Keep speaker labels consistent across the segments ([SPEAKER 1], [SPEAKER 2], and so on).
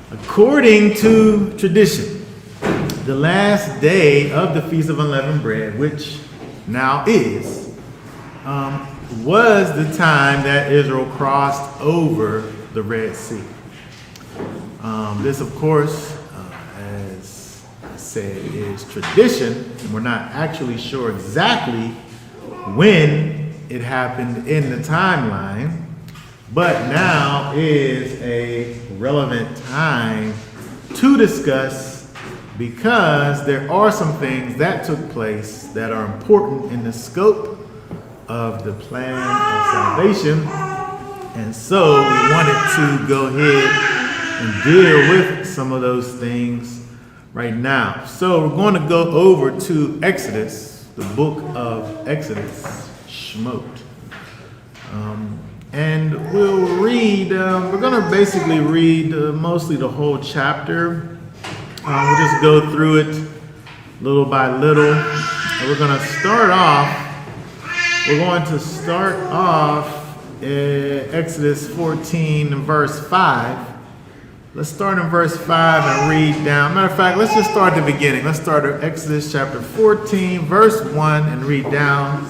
[SPEAKER 1] According to tradition, the last day of the Feast of Unleavened Bread, which now is, was the time that Israel crossed over the Red Sea. This, of course, as I said, is tradition, and we're not actually sure exactly when it happened in the timeline, but now is a relevant time to discuss because there are some things that took place that are important in the scope of the plan of salvation. And so we wanted to go ahead and deal with some of those things right now. So we're going to go over to Exodus, the book of Exodus, Shemot. And we'll read, we're going to basically read mostly the whole chapter. We'll just go through it little by little. And we're going to start off in Exodus 14 and verse 5. Let's start in verse 5 and read down. Matter of fact, let's just start at the beginning. Let's start at Exodus chapter 14, verse 1, and read down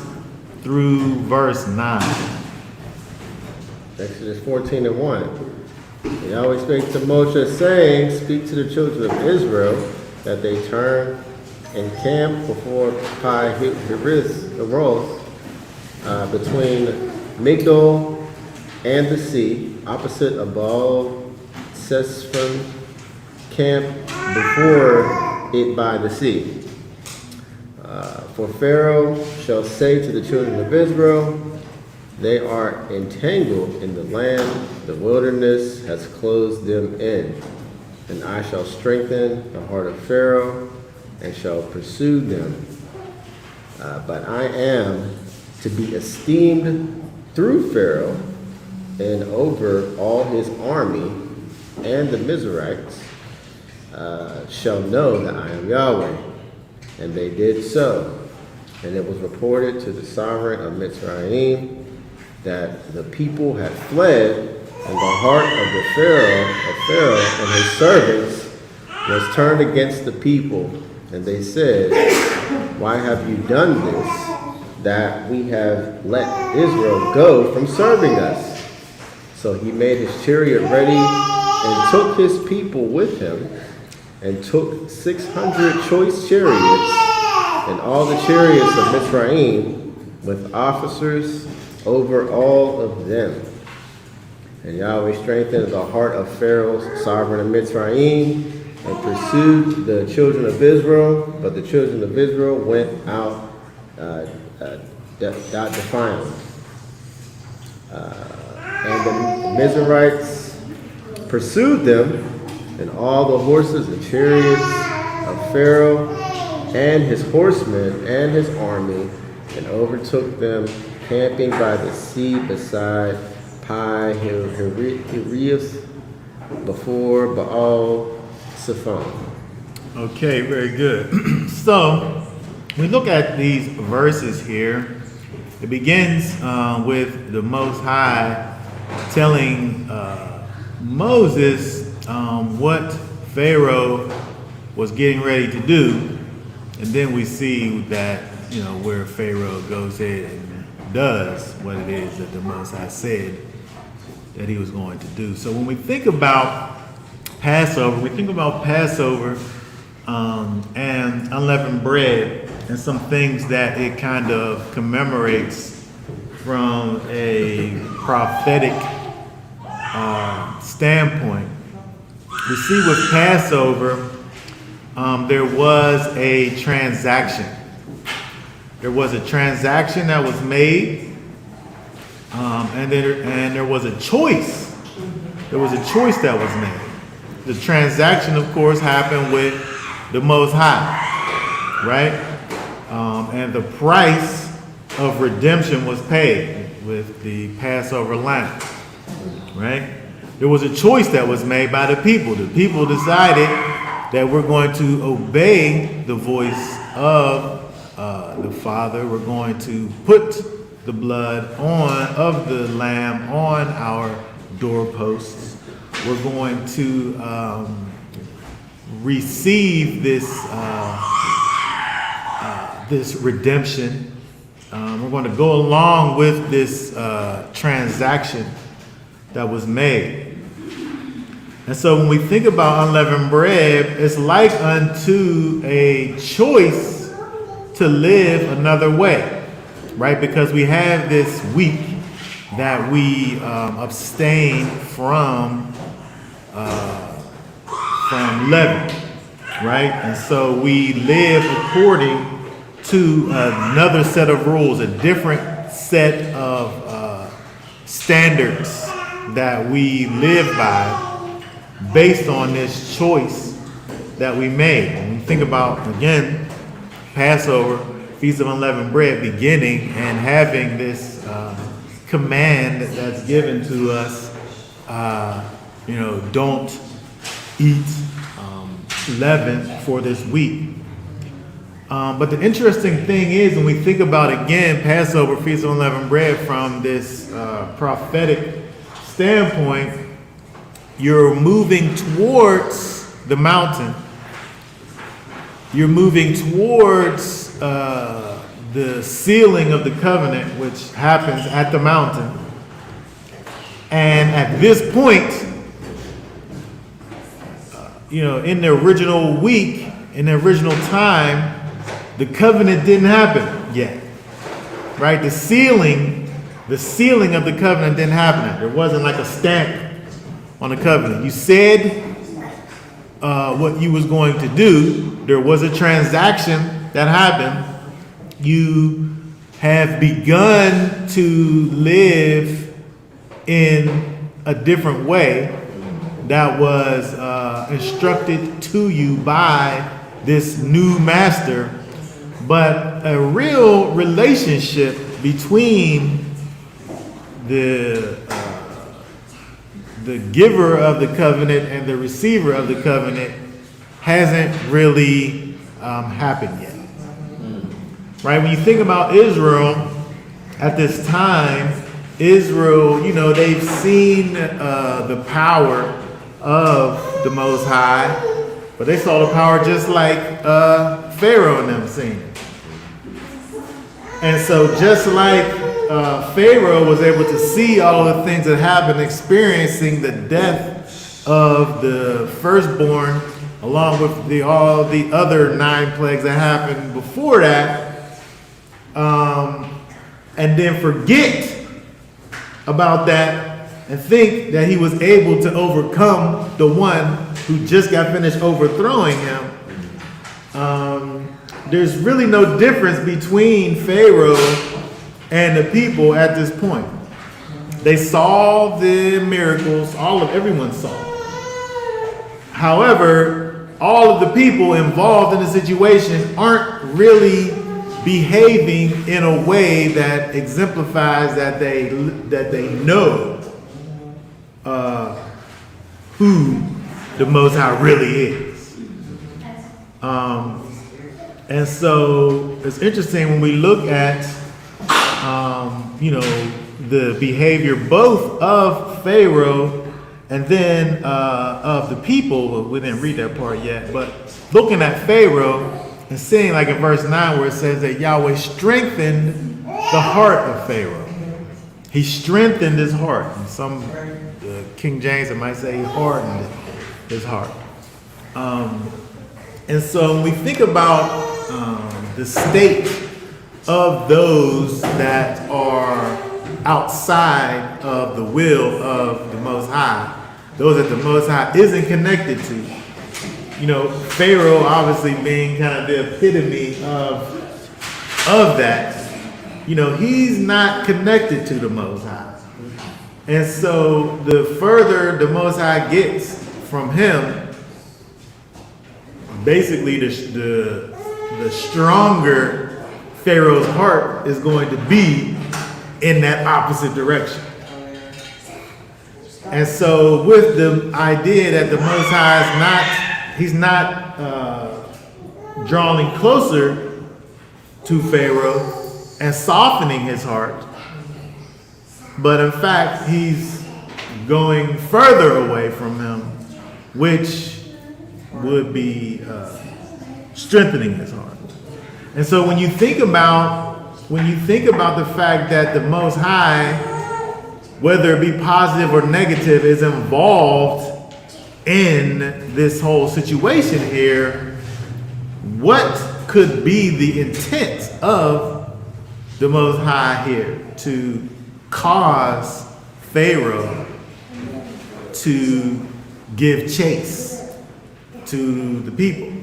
[SPEAKER 1] through verse 9.
[SPEAKER 2] Exodus 14 and 1. Yahweh spake to Moshe, saying, Speak to the children of Israel, that they turn and camp before Pi Hiroth, between Migdol and the sea, opposite Abal Sesphon, camp before it by the sea. For Pharaoh shall say to the children of Israel, They are entangled in the land, the wilderness has closed them in. And I shall strengthen the heart of Pharaoh and shall pursue them. But I am to be esteemed through Pharaoh and over all his army, and the Mizrahites shall know that I am Yahweh. And they did so. And it was reported to the sovereign of Mitzrayim that the people had fled, and the heart of the Pharaoh and his servants was turned against the people. And they said, Why have you done this, that we have let Israel go from serving us? So he made his chariot ready and took his people with him, and took 600 choice chariots, and all the chariots of Mitzrayim, with officers over all of them. And Yahweh strengthened the heart of Pharaoh's sovereign of Mitzrayim, and pursued the children of Israel, but the children of Israel went out defiant. And the Mizrahites pursued them, and all the horses and chariots of Pharaoh, and his horsemen and his army, and overtook them, camping by the sea beside Pi Hiroth, before Baal Zephon.
[SPEAKER 1] Okay, very good. So, we look at these verses here. It begins with the Most High telling Moses what Pharaoh was getting ready to do, and then we see that where Pharaoh goes ahead and does what it is that the Most High said that he was going to do. So when we think about Passover, and unleavened bread, and some things that it kind of commemorates from a prophetic standpoint. We see with Passover, there was a transaction. There was a transaction that was made, and there was a choice. There was a choice that was made. The transaction, of course, happened with the Most High, right? And the price of redemption was paid with the Passover lamb, right? There was a choice that was made by the people. The people decided that we're going to obey the voice of the Father. We're going to put the blood of the lamb on our doorposts. were going to receive this this redemption. We're going to go along with this transaction that was made. And so when we think about unleavened bread, it's like unto a choice to live another way, right? Because we have this week that we abstain from leaven, right? And so we live according to another set of rules, a different set of standards that we live by based on this choice that we made. When we think about, again, Passover, Feast of Unleavened Bread beginning and having this command that's given to us, don't eat leaven for this week. But the interesting thing is, when we think about, again, Passover, Feast of Unleavened Bread from this prophetic standpoint, you're moving towards the mountain. You're moving towards the sealing of the covenant, which happens at the mountain. And at this point, in the original week, in the original time, the covenant didn't happen yet, right? The sealing of the covenant didn't happen. There wasn't like a stamp on the covenant. You said what you was going to do. There was a transaction that happened. You have begun to live in a different way that was instructed to you by this new master. But a real relationship between the giver of the covenant and the receiver of the covenant hasn't really happened yet. Right? When you think about Israel at this time, Israel, they've seen the power of the Most High, but they saw the power just like Pharaoh and them seen it. And so just like Pharaoh was able to see all the things that happened, experiencing the death of the firstborn, along with all the other 9 plagues that happened before that, and then forget about that and think that he was able to overcome the one who just got finished overthrowing him. There's really no difference between Pharaoh and the people at this point. They saw the miracles, everyone saw. However, all of the people involved in the situation aren't really behaving in a way that exemplifies that they know who the Most High really is. And so it's interesting when we look at, the behavior both of Pharaoh and then of the people. Well, we didn't read that part yet, but looking at Pharaoh and seeing, like in verse 9, where it says that Yahweh strengthened the heart of Pharaoh. He strengthened his heart. And some King James, it might say he hardened his heart. And so when we think about the state of those that are outside of the will of the Most High, those that the Most High isn't connected to, Pharaoh obviously being kind of the epitome of that, he's not connected to the Most High. And so the further the Most High gets from him, basically the stronger Pharaoh's heart is going to be in that opposite direction. And so with the idea that the Most High he's not drawing closer to Pharaoh and softening his heart, but in fact he's going further away from him, which would be strengthening his heart. And so when you think about the fact that the Most High, whether it be positive or negative, is involved in this whole situation here, what could be the intent of the Most High here to cause Pharaoh to give chase to the people?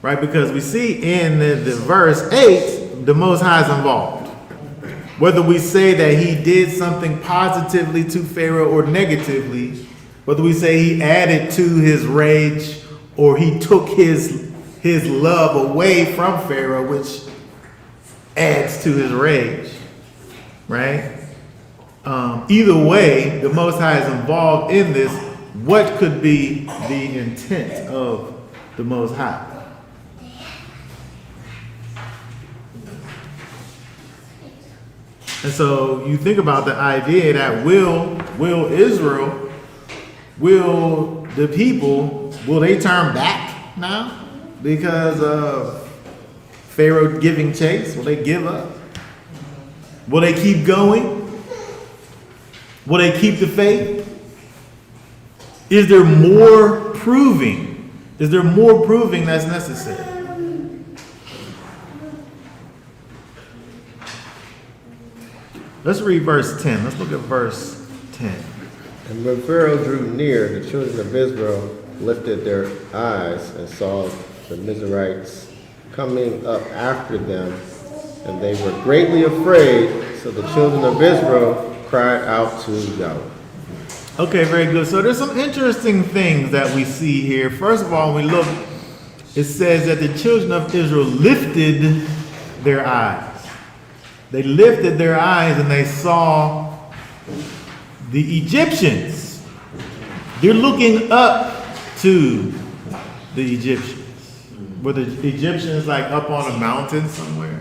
[SPEAKER 1] Right? Because we see in the verse 8, the Most High is involved. Whether we say that he did something positively to Pharaoh or negatively, whether we say he added to his rage or he took his love away from Pharaoh, which adds to his rage, right? Either way, the Most High is involved in this. What could be the intent of the Most High? And so you think about the idea that will Israel, will the people, will they turn back now because of Pharaoh giving chase? Will they give up? Will they keep going? Will they keep the faith? Is there more proving? Is there more proving that's necessary? Let's read verse 10. Let's look at verse 10.
[SPEAKER 2] And when Pharaoh drew near, the children of Israel lifted their eyes and saw the Mizrahites coming up after them, and they were greatly afraid. So the children of Israel cried out to Yahweh.
[SPEAKER 1] Okay, very good. So there's some interesting things that we see here. First of all, when we look, it says that the children of Israel lifted their eyes. They lifted their eyes and they saw the Egyptians. They're looking up to the Egyptians. Were the Egyptians like up on a mountain somewhere?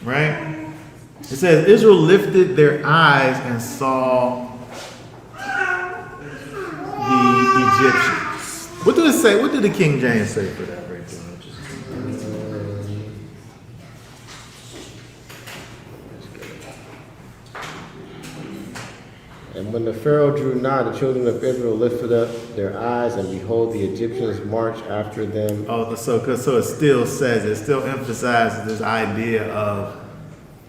[SPEAKER 1] Right? It says Israel lifted their eyes and saw the Egyptians. What did it say? What did the King James say for that right there?
[SPEAKER 2] And when the Pharaoh drew nigh, the children of Israel lifted up their eyes, and behold, the Egyptians marched after them.
[SPEAKER 1] Oh, so it still says, it still emphasizes this idea of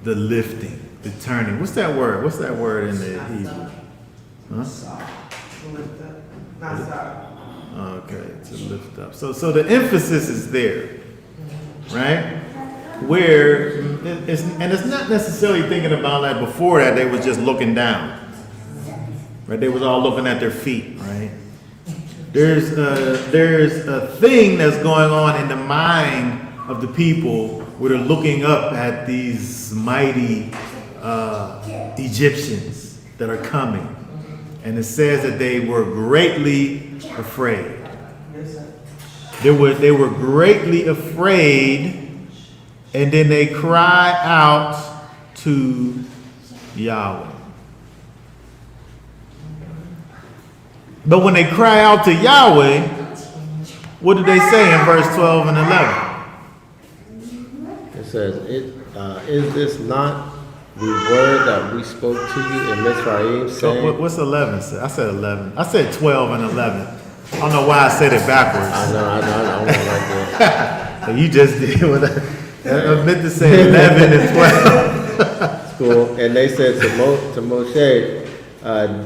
[SPEAKER 1] the lifting, the turning. What's that word? What's that word in the Hebrew? Huh? Okay, to lift up. So the emphasis is there, right? Where it's not necessarily thinking about like before that they were just looking down. Right, they was all looking at their feet, right? There's a thing that's going on in the mind of the people where they're looking up at these mighty Egyptians that are coming. And it says that they were greatly afraid. They were greatly afraid, and then they cry out to Yahweh. But when they cry out to Yahweh, what do they say in verse 12 and 11?
[SPEAKER 2] It says, is this not the word that we spoke to you in Mizraim, saying?
[SPEAKER 1] So what's 11? I said 11. I said 12 and 11. I don't know why I said it backwards.
[SPEAKER 2] I know, right there.
[SPEAKER 1] So you just did what I meant to say 11 and 12.
[SPEAKER 2] Cool. And they said to Moshe,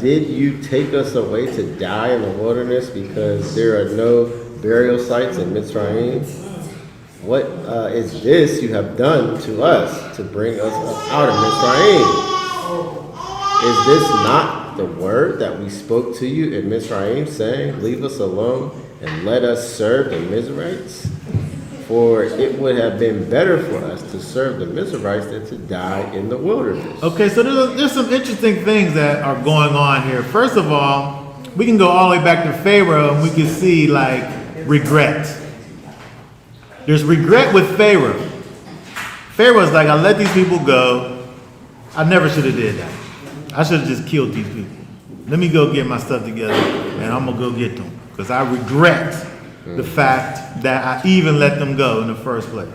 [SPEAKER 2] did you take us away to die in the wilderness because there are no burial sites in Mizraim? What is this you have done to us to bring us up out of Mizraim? Is this not the word that we spoke to you in Mizraim, saying, leave us alone and let us serve the Mizrahites? For it would have been better for us to serve the Mizrahites than to die in the wilderness.
[SPEAKER 1] Okay, so there's some interesting things that are going on here. First of all, we can go all the way back to Pharaoh and we can see like regret. There's regret with Pharaoh. Pharaoh's like, I let these people go. I never should have did that. I should have just killed these people. Let me go get my stuff together, and I'm gonna go get them because I regret the fact that I even let them go in the first place.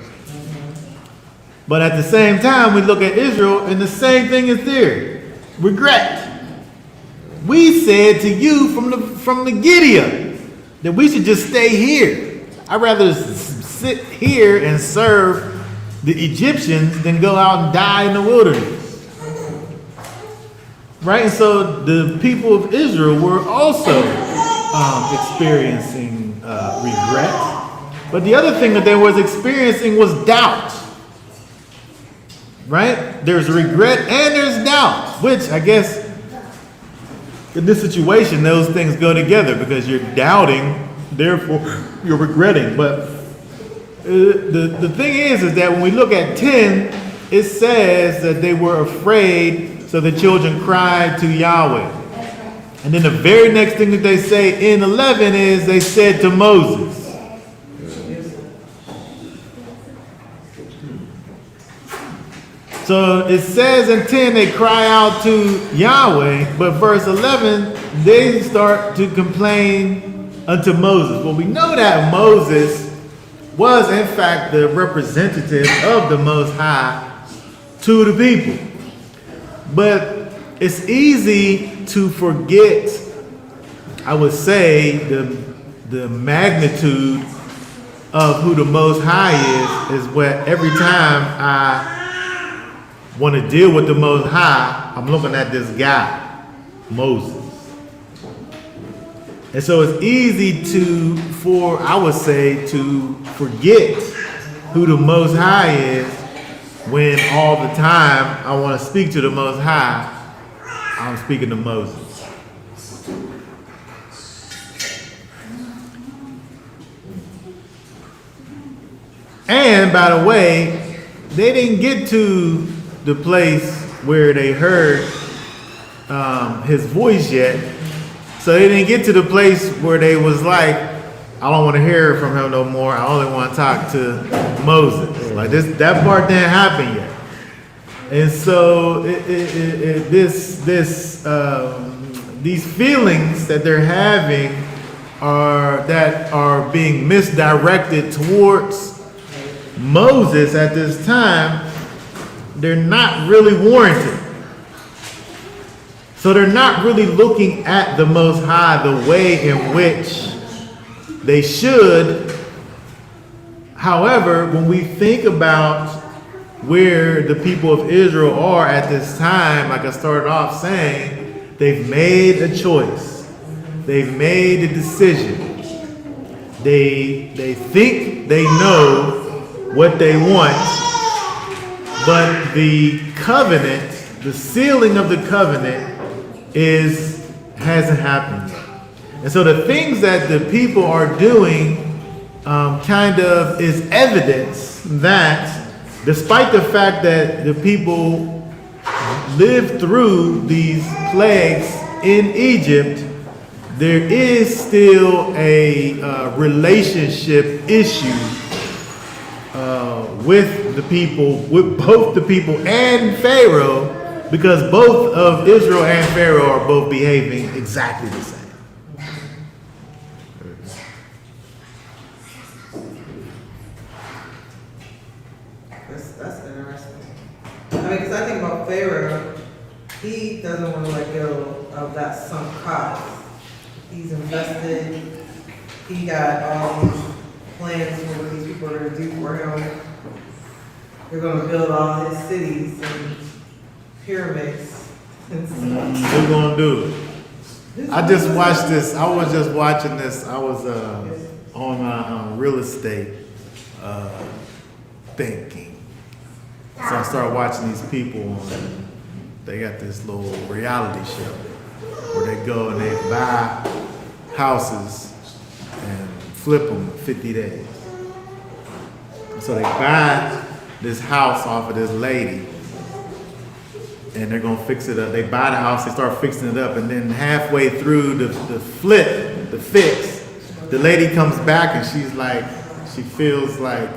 [SPEAKER 1] But at the same time, we look at Israel, and the same thing is there: regret. We said to you from the Gideon that we should just stay here. I'd rather sit here and serve the Egyptians than go out and die in the wilderness. Right? And so the people of Israel were also experiencing regret. But the other thing that they was experiencing was doubt. Right? There's regret and there's doubt, which I guess in this situation, those things go together because you're doubting, therefore you're regretting. But the thing is that when we look at 10, it says that they were afraid, so the children cried to Yahweh. And then the very next thing that they say in 11 is they said to Moses. So it says in 10 they cry out to Yahweh, but verse 11 they start to complain unto Moses. Well, we know that Moses was in fact the representative of the Most High to the people. But it's easy to forget, I would say, the magnitude of who the Most High is what every time I want to deal with the Most High, I'm looking at this guy, Moses. And so it's easy I would say, to forget who the Most High is when all the time I want to speak to the Most High, I'm speaking to Moses. And by the way, they didn't get to the place where they heard his voice yet. So they didn't get to the place where they was like, I don't want to hear from him no more. I only want to talk to Moses. Like that part didn't happen yet. And so these feelings that they're having are being misdirected towards Moses at this time. They're not really warranted. So they're not really looking at the Most High the way in which they should. However, when we think about where the people of Israel are at this time, like I started off saying, they've made a choice. They've made a decision. They think they know what they want, but the covenant, the sealing of the covenant hasn't happened yet. And so the things that the people are doing kind of is evidence that despite the fact that the people lived through these plagues in Egypt, there is still a relationship issue with the people, with both the people and Pharaoh, because both of Israel and Pharaoh are both behaving exactly the same.
[SPEAKER 3] That's interesting. I mean, because I think about Pharaoh, he doesn't want to let go of that sunk cost. He's invested. He got all these plans for what these people are going to do for him. They're going to build all his cities and pyramids and stuff.
[SPEAKER 1] We're going to do it. I just watched this. I was just watching this. I was on my real estate thinking. So I started watching these people. They got this little reality show where they go and they buy houses and flip them in 50 days. So they buy this house off of this lady and they're gonna fix it up. They buy the house, they start fixing it up, and then halfway through the fix, the lady comes back and she's like, she feels like,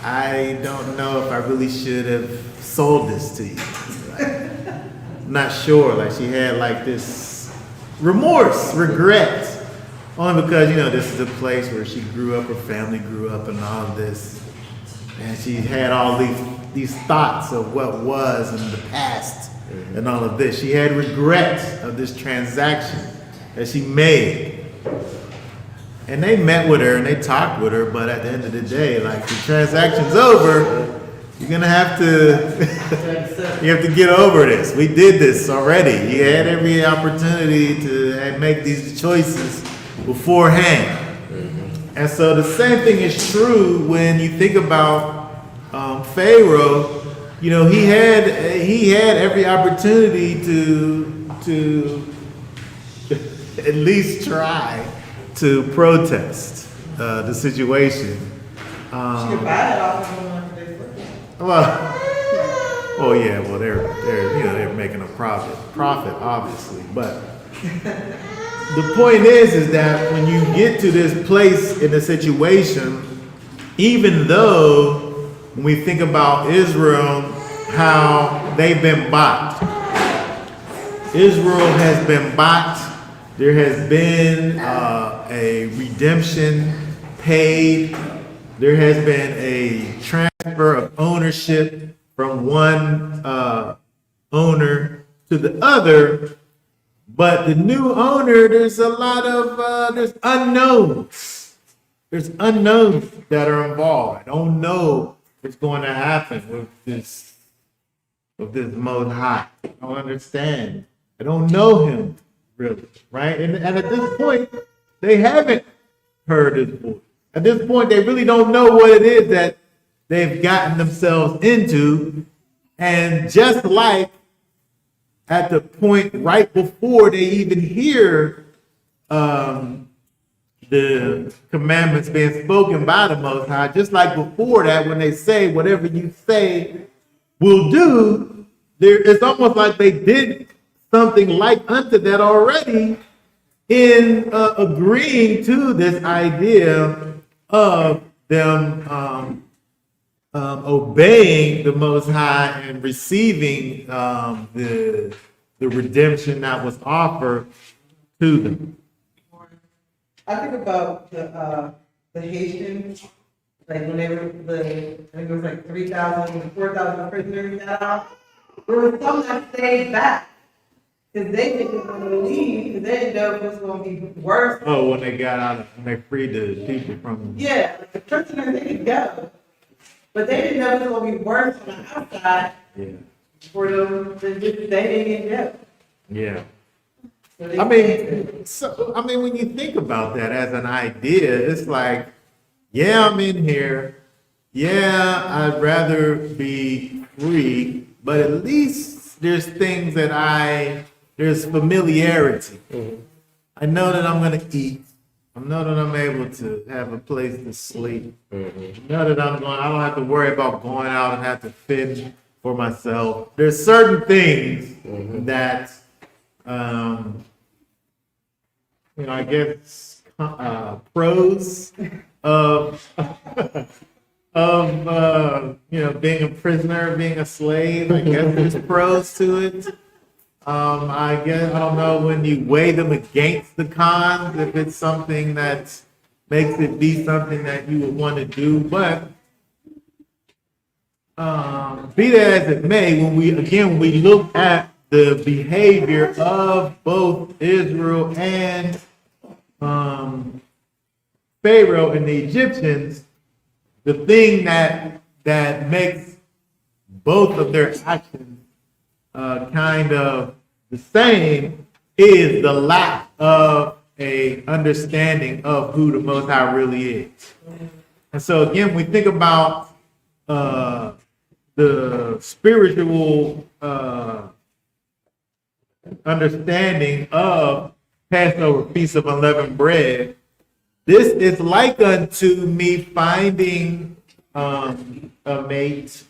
[SPEAKER 1] I don't know if I really should have sold this to you. not sure. Like she had like this remorse, regret, only because this is a place where she grew up, her family grew up, and all of this, and she had all these thoughts of what was in the past and all of this. She had regret of this transaction that she made. And they met with her and they talked with her, but at the end of the day, like the transaction's over, you're gonna have to you have to get over this. We did this already. You had every opportunity to make these choices beforehand. And so the same thing is true when you think about Pharaoh. He had every opportunity to at least try to protest the situation.
[SPEAKER 3] She could buy it off of them after they flip it.
[SPEAKER 1] Well, yeah. Well, they're making a profit, obviously. But the point is that when you get to this place in the situation, even though when we think about Israel, how they've been bought, Israel has been bought. There has been a redemption paid. There has been a transfer of ownership from one owner to the other. But the new owner, there's a lot of there's unknowns. There's unknowns that are involved. I don't know what's going to happen with this Most High. I don't understand. I don't know him. Really, right? And at this point, they haven't heard his voice. At this point, they really don't know what it is that they've gotten themselves into. And just like at the point right before they even hear the commandments being spoken by the Most High, just like before that, when they say, whatever you say, we'll do, it's almost like they did something like unto that already in agreeing to this idea of them obeying the Most High and receiving the redemption that was offered to them.
[SPEAKER 3] I think about the Haitians, like when they were I think it was like 3,000, 4,000 prisoners got out. There were some that stayed back. Because they didn't want to leave, because they didn't know if it was going to be worse.
[SPEAKER 1] Oh, when they got out, when they freed the people from...
[SPEAKER 3] Yeah, like the prisoners, they could go. But they didn't know if it was going to be worse on the outside.
[SPEAKER 1] Yeah.
[SPEAKER 3] For them, they didn't get jail.
[SPEAKER 1] Yeah.
[SPEAKER 3] So
[SPEAKER 1] when you think about that as an idea, it's like, yeah, I'm in here. Yeah, I'd rather be free, but at least there's things that there's familiarity.
[SPEAKER 2] Mm-hmm.
[SPEAKER 1] I know that I'm going to eat. I know that I'm able to have a place to sleep.
[SPEAKER 2] Mm-hmm.
[SPEAKER 1] I know that I don't have to worry about going out and have to fend for myself. There's certain things that, I guess, pros of, being a prisoner, being a slave. I guess there's pros to it. I don't know when you weigh them against the cons, if it's something that makes it be something that you would want to do. But be that as it may, when we look at the behavior of both Israel and Pharaoh and the Egyptians, the thing that makes both of their actions kind of the same is the lack of a understanding of who the Most High really is. And so again, we think about the spiritual understanding of Passover, Feast of Unleavened Bread. This is like unto me finding a mate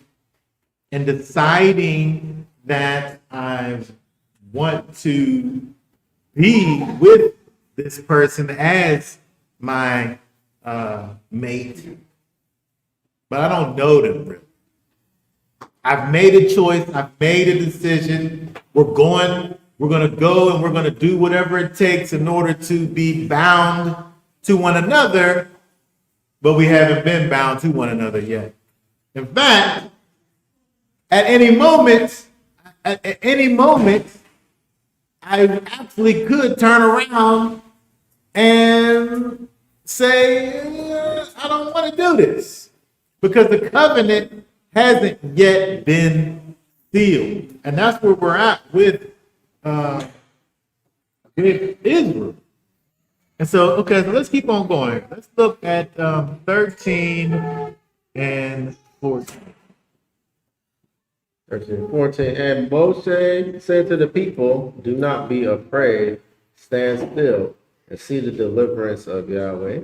[SPEAKER 1] and deciding that I want to be with this person as my mate, but I don't know them really. I've made a choice. I've made a decision. we're going to go and we're going to do whatever it takes in order to be bound to one another, but we haven't been bound to one another yet. In fact, at any moment, I actually could turn around and say, I don't want to do this because the covenant hasn't yet been sealed. And that's where we're at with Israel. And so, okay, so let's keep on going. Let's look at 13 and 14.
[SPEAKER 2] 13, 14. And Moshe said to the people, do not be afraid, stand still and see the deliverance of Yahweh,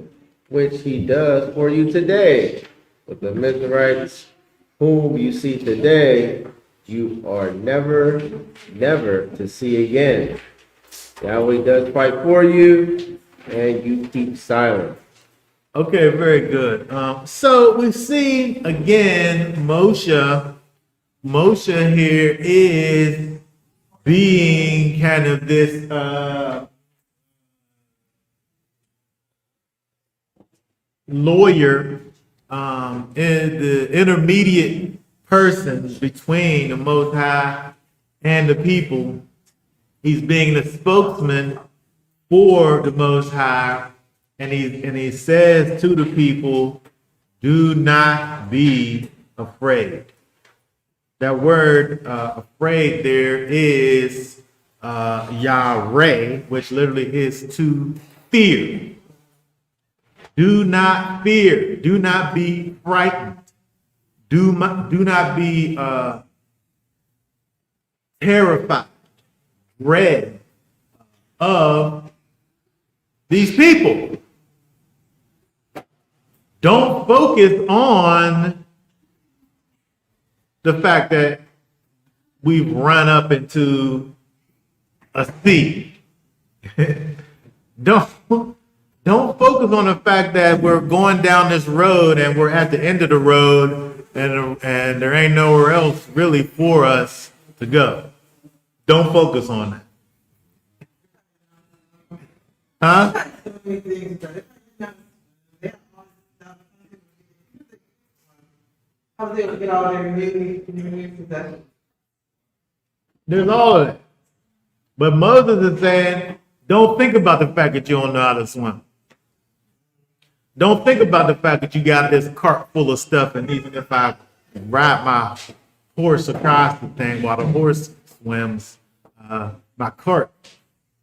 [SPEAKER 2] which he does for you today. With the Mizrahites, whom you see today, you are never to see again. Yahweh does fight for you, and you keep silent.
[SPEAKER 1] Okay, very good. So we've seen again Moshe here is being kind of this lawyer, in the intermediate person between the Most High and the people. He's being the spokesman for the Most High, and he says to the people, do not be afraid. That word afraid there is Yahweh, which literally is to fear. Do not fear. Do not be frightened. Do not be terrified, dread of these people. Don't focus on the fact that we've run up into a sea. Don't focus on the fact that we're going down this road and we're at the end of the road and there ain't nowhere else really for us to go. Don't focus on that. Huh?
[SPEAKER 3] How was they able to get all their new possessions?
[SPEAKER 1] There's all of that. But Moses is saying, don't think about the fact that you don't know how to swim. Don't think about the fact that you got this cart full of stuff, and even if I ride my horse across the thing while the horse swims, my cart,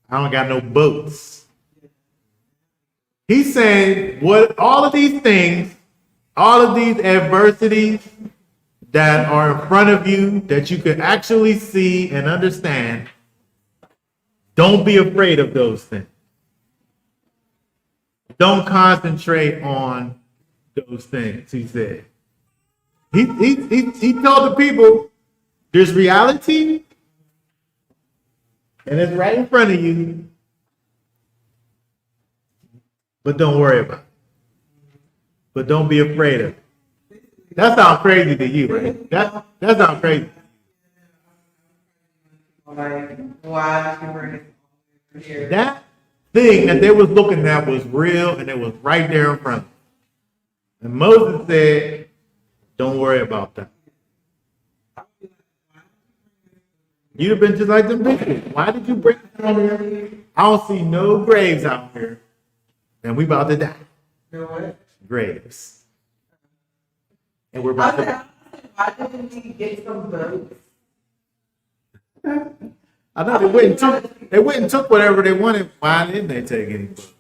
[SPEAKER 1] I don't got no boats. He's saying what all of these things, all of these adversities that are in front of you that you can actually see and understand, don't be afraid of those things. Don't concentrate on those things, he said. He told the people, there's reality, and it's right in front of you, but don't worry about it. But don't be afraid of it. That sounds crazy to you, right? That sounds crazy.
[SPEAKER 3] Like, why you bring it here?
[SPEAKER 1] That thing that they was looking at was real, and it was right there in front of them. And Moses said, don't worry about that. You'd have been just like them bitches. Why did you bring it out here? I don't see no graves out here, and we about to die.
[SPEAKER 3] You know what?
[SPEAKER 1] Graves. And we're about to.
[SPEAKER 3] Why didn't we get some boats?
[SPEAKER 1] I know they went and took whatever they wanted. Why didn't they take any boats?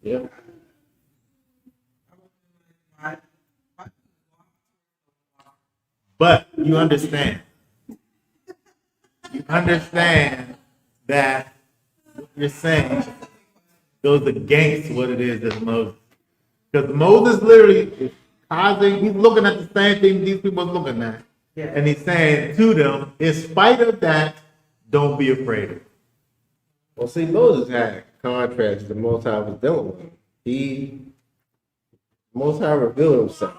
[SPEAKER 2] Yeah.
[SPEAKER 1] But you understand. You understand that what you're saying goes against what it is that Moses. Because Moses literally is causing, he's looking at the same thing these people are looking at.
[SPEAKER 3] Yeah.
[SPEAKER 1] And he's saying to them, in spite of that, don't be afraid of it.
[SPEAKER 2] Well, see, Moses had contrast the Most High was dealing with. Most High revealed himself.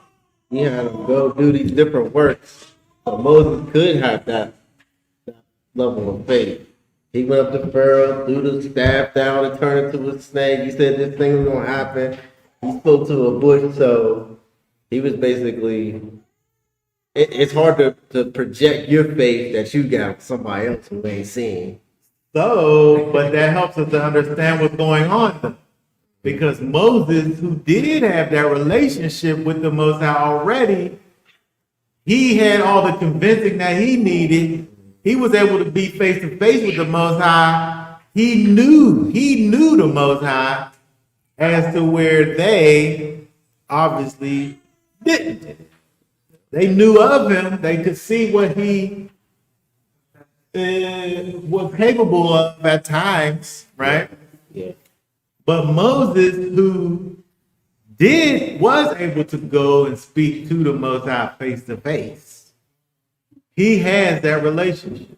[SPEAKER 2] He had him go do these different works. So Moses could have that level of faith. He went up to Pharaoh, threw the staff down and turned into a snake. He said this thing was gonna happen. He spoke to a bush, so he was basically. It's hard to project your faith that you got with somebody else who ain't seen.
[SPEAKER 1] So, but that helps us to understand what's going on. Because Moses, who did have that relationship with the Most High already, he had all the convincing that he needed. He was able to be face to face with the Most High. He knew the Most High, as to where they obviously didn't. They knew of him. They could see what he was capable of at times, right?
[SPEAKER 2] Yeah.
[SPEAKER 1] But Moses, who was able to go and speak to the Most High face to face, he has that relationship.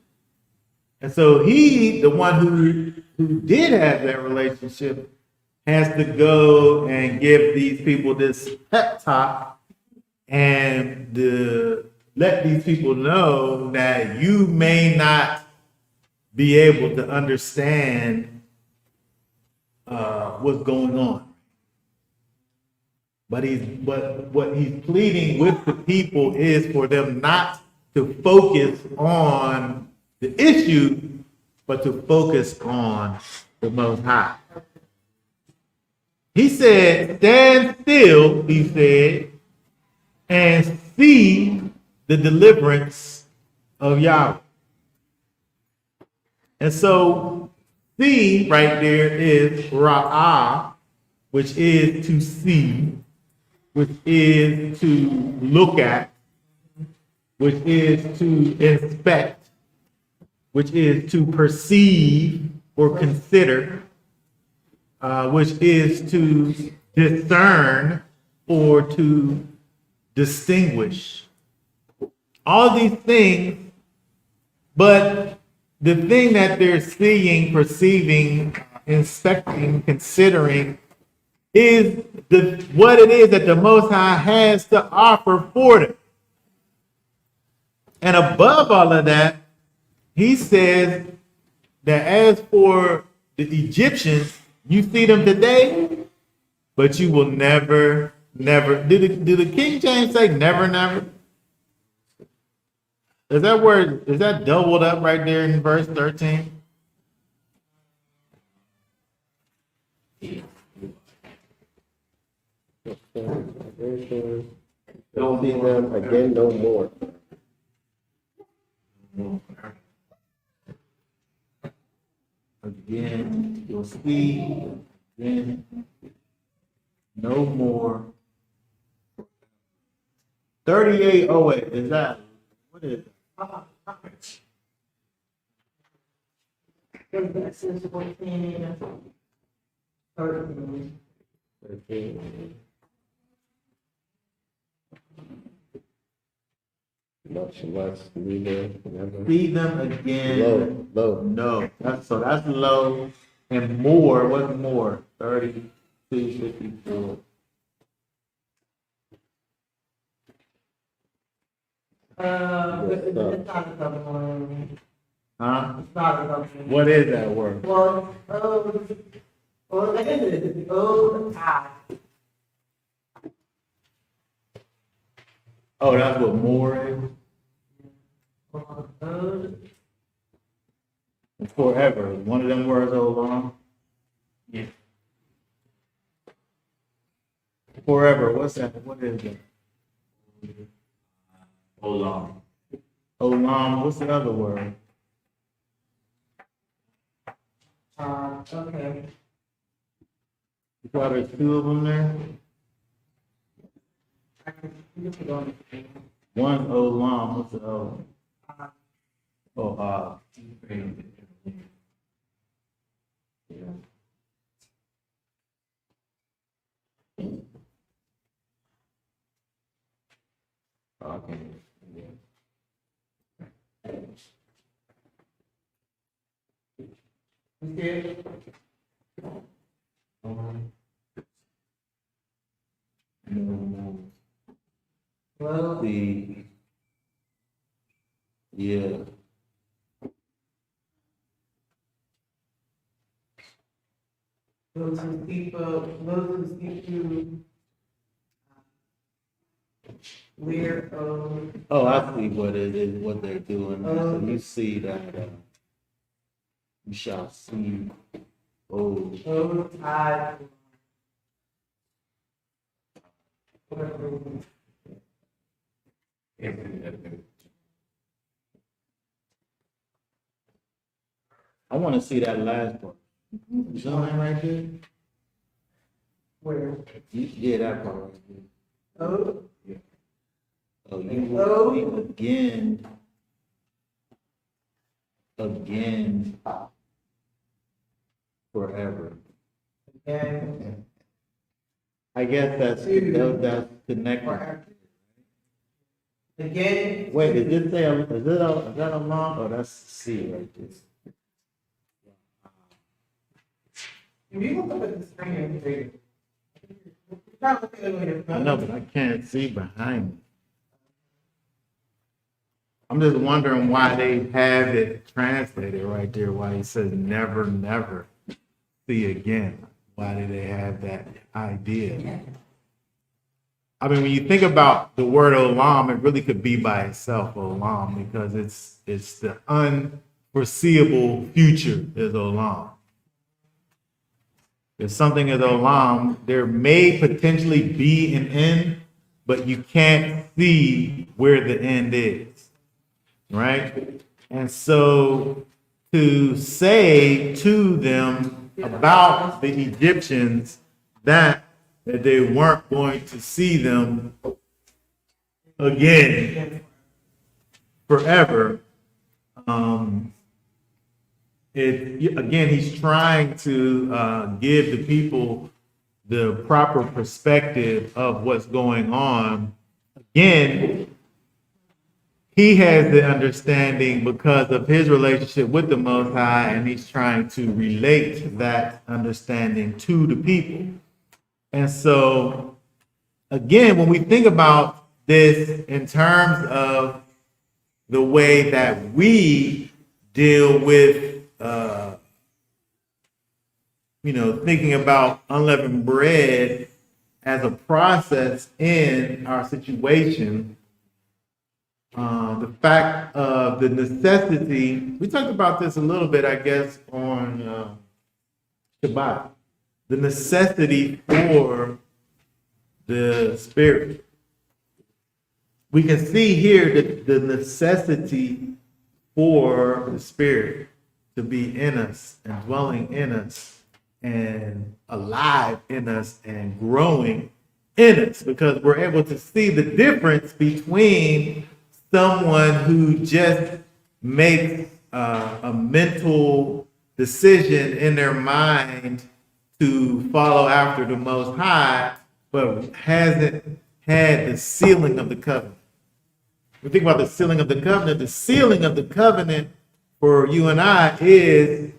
[SPEAKER 1] And so he, the one who did have that relationship, has to go and give these people this pep talk and let these people know that you may not be able to understand what's going on. But what he's pleading with the people is for them not to focus on the issue, but to focus on the Most High. He said, stand still, he said, and see the deliverance of Yahweh. And so, see right there is Ra'ah, which is to see, which is to look at, which is to inspect, which is to perceive or consider, which is to discern or to distinguish. All these things, but the thing that they're seeing, perceiving, inspecting, considering is what it is that the Most High has to offer for them. And above all of that, he says that as for the Egyptians, you see them today, but you will never. Did the King James say never, never? Is that doubled up right there in verse 13?
[SPEAKER 2] Don't see them again no more.
[SPEAKER 1] Again, you'll see again no more. 3808, is that what is it?
[SPEAKER 3] Since 14, 13.
[SPEAKER 2] Much less, neither, never.
[SPEAKER 1] See them again.
[SPEAKER 2] Low.
[SPEAKER 1] No, that's low. And more, what's more? 32, 54.
[SPEAKER 3] It's not a double one.
[SPEAKER 1] Huh?
[SPEAKER 3] It's not a double one.
[SPEAKER 1] What is that word?
[SPEAKER 3] Well, it is. I.
[SPEAKER 1] Oh, that's what more is? Forever. One of them words so long. Yeah. Forever. What's that? What is that? Olam. Olam. What's the other word?
[SPEAKER 3] Okay.
[SPEAKER 1] You thought there's two of them there? One Olam. What's the other? Oh,
[SPEAKER 2] Okay.
[SPEAKER 3] Well,
[SPEAKER 1] yeah.
[SPEAKER 3] those who seek to wear,
[SPEAKER 2] Oh, I see what it is, what they're doing. So you see that, you shall see, oh,
[SPEAKER 3] tied.
[SPEAKER 2] I want to see that last part. You saw that right there?
[SPEAKER 3] Where?
[SPEAKER 2] Yeah, that part right there.
[SPEAKER 3] Oh,
[SPEAKER 2] Oh, you will see again, forever.
[SPEAKER 3] and
[SPEAKER 2] I guess that's connected.
[SPEAKER 3] forever. Again.
[SPEAKER 2] Wait, is that a long? Oh, that's C right there.
[SPEAKER 3] If you look up at the screen, try to look at it on your phone.
[SPEAKER 1] I know, but I can't see behind me. I'm just wondering why they have it translated right there, why he says never, never see again. Why do they have that idea? I mean, when you think about the word olam, it really could be by itself, olam, because it's the unforeseeable future is olam. If something is olam, there may potentially be an end, but you can't see where the end is, right? And so to say to them about the Egyptians that they weren't going to see them again forever, again, he's trying to give the people the proper perspective of what's going on. Again, he has the understanding because of his relationship with the Most High, and he's trying to relate that understanding to the people. And so, again, when we think about this in terms of the way that we deal with thinking about unleavened bread as a process in our situation, the fact of the necessity, we talked about this a little bit, I guess, on Shabbat, the necessity for the Spirit. We can see here that the necessity for the Spirit to be in us and dwelling in us and alive in us and growing in us, because we're able to see the difference between someone who just makes a mental decision in their mind to follow after the Most High, but hasn't had the sealing of the covenant. We think about the sealing of the covenant. The sealing of the covenant for you and I is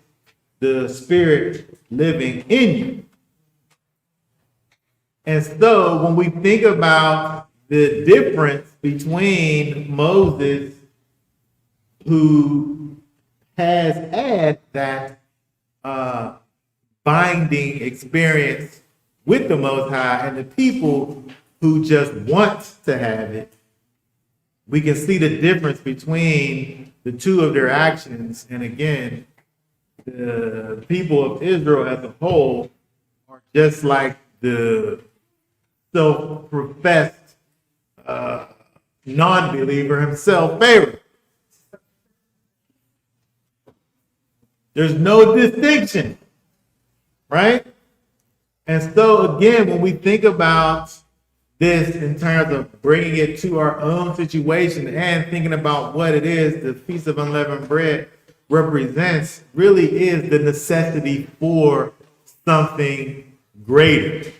[SPEAKER 1] the Spirit living in you. And so when we think about the difference between Moses, who has had that binding experience with the Most High, and the people who just want to have it, we can see the difference between the two of their actions. And again, the people of Israel as a whole are just like the self-professed non-believer himself, Pharaoh. There's no distinction, right? And so again, when we think about this in terms of bringing it to our own situation and thinking about what it is the Feast of Unleavened Bread represents, really is the necessity for something greater.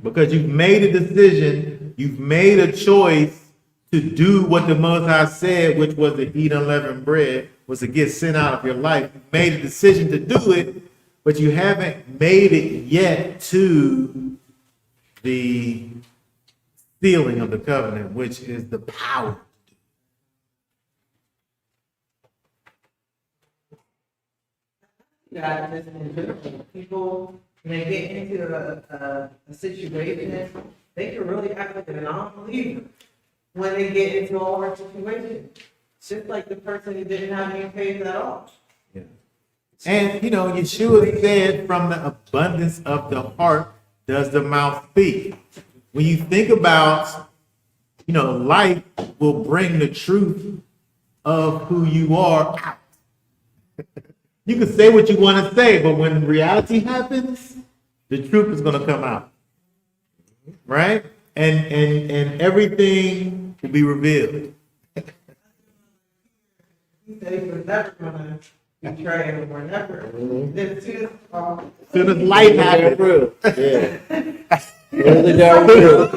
[SPEAKER 1] Because you've made a decision, you've made a choice to do what the Most High said, which was to eat unleavened bread, was to get sin out of your life. You made a decision to do it, but you haven't made it yet to the sealing of the covenant, which is the power.
[SPEAKER 3] that just in general, people, when they get into a situation, they can really act like a non-believer when they get into a hard situation. It's just like the person who didn't have any faith at all.
[SPEAKER 1] Yeah. And you know, Yeshua said, "From the abundance of the heart does the mouth speak." When you think about, you know, life will bring the truth of who you are out. You can say what you want to say, but when reality happens, the truth is going to come out, right? And everything will be revealed.
[SPEAKER 3] He said he was never gonna betray him or never. Then as soon
[SPEAKER 1] Soon as life happens,
[SPEAKER 2] Yeah. When they got real.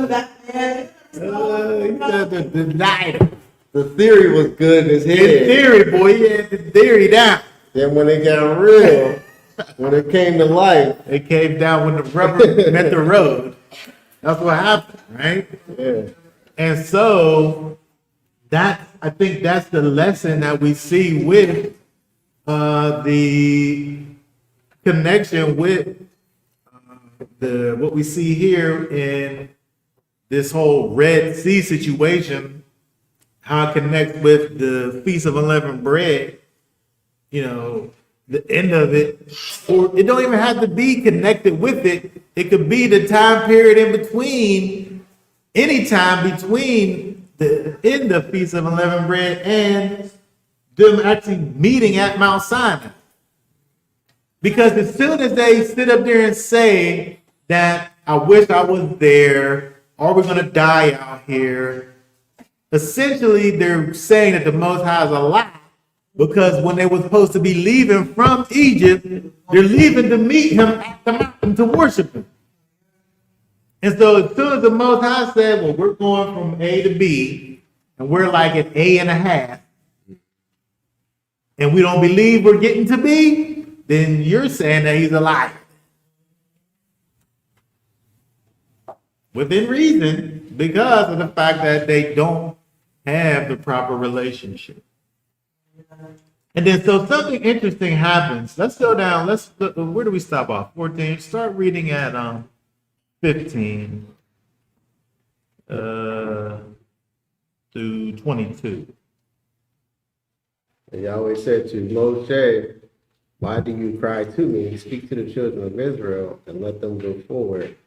[SPEAKER 3] that man,
[SPEAKER 1] he said the denied.
[SPEAKER 2] The theory was good in his
[SPEAKER 1] In
[SPEAKER 2] head.
[SPEAKER 1] theory, boy, he had the theory down.
[SPEAKER 2] Then when it got real, when it came to life,
[SPEAKER 1] It came down when the rubber met the road. That's what happened, right?
[SPEAKER 2] yeah.
[SPEAKER 1] And so I think that's the lesson that we see with the connection with what we see here in this whole Red Sea situation, how it connects with the Feast of Unleavened Bread. You know, the end of it, or it don't even have to be connected with it. It could be the time period in between, any time between the end of Feast of Unleavened Bread and them actually meeting at Mount Sinai. Because as soon as they sit up there and say that I wish I was there, or we're going to die out here, essentially they're saying that the Most High is a lie. Because when they were supposed to be leaving from Egypt, they're leaving to meet him at the mountain to worship him. And so as soon as the Most High said, well, we're going from A to B, and we're like at A and a half, and we don't believe we're getting to B, then you're saying that he's a liar. Within reason, because of the fact that they don't have the proper relationship. And then so something interesting happens. Let's go down. Where do we stop off? 14. Start reading at 15 to 22.
[SPEAKER 2] And Yahweh said to Moshe, why do you cry to me? Speak to the children of Israel and let them go forward.